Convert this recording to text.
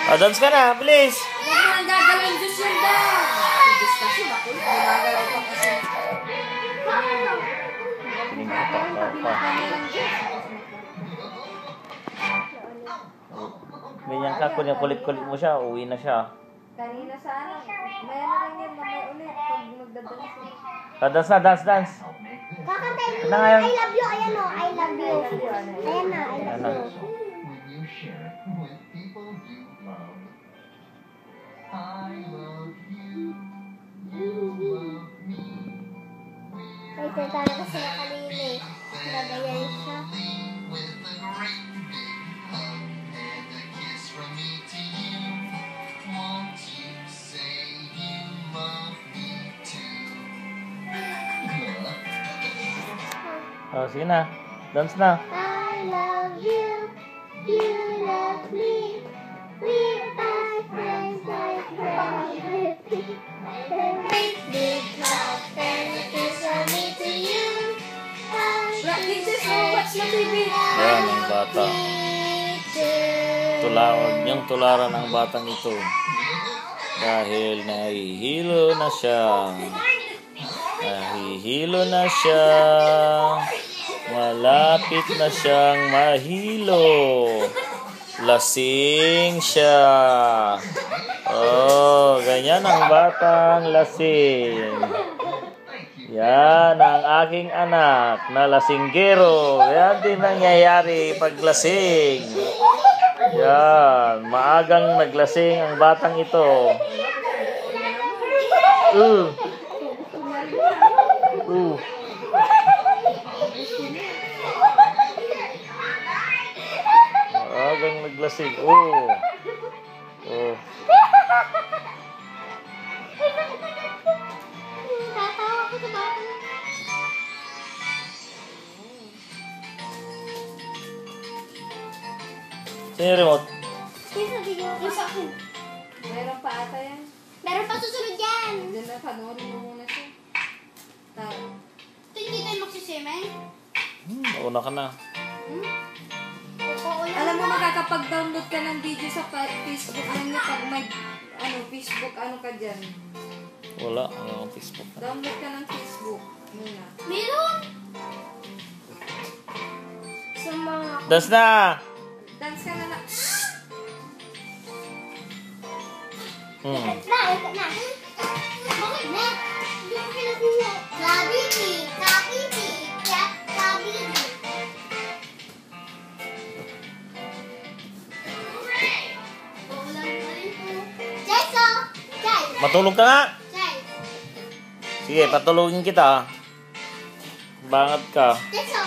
Dance ka na, bilis! Huwag mo nang gagalang Diyos yun daw. Diyos kasi, bakit? Gumagalaw pa kasi. Ganyan ka, kulit-kulit mo siya, uwi na siya. Kanina sa ano, may ano lang yan, mamay ulit, pag magdadance. Dance na, dance. Kakantay mo Na na, ngayon. I love you, ayan o, I love you. Ayan na, I love you. Ay, tentara kasi na kanina eh. Nagayan siya. Sige na. Dance na. I love you, you love me. We are friends like friends. Big love and kiss from me to you. Princess, watch na TV. Ayan ang bata. Huwag niyang tularan ang batang ito. Dahil nahihilo na siya. Nahihilo na siya. Malapit na siyang mahilo. Lasing siya. Oh, ganyan ang batang lasing. Yan ang aking anak na lasinggero. Yan din nangyayari pag lasing. Yan, maagang naglasing ang batang ito. Maagang naglasing. Tatawa ko sa bata. Sino yung remote? Yung sa akin. Meron pa ata yan. Meron pa susunod yan. Diyan na, panoorin mo muna siya. Ito hindi tayo magsisimen. Nauna ka na. Alam mo, makakapag-download ka ng video sa Facebook yan niya pag Facebook, ano ka dyan. Wala akong Facebook. Download ka ng Facebook muna. Meron! Sa mga... Dance na! Dance ka na na. Ikat na. Bakit na? Hindi ko pinakuha. Kabiti. Matulog ka nga! Jai. Sige, patulogin kita. Bangat ka. Jeso.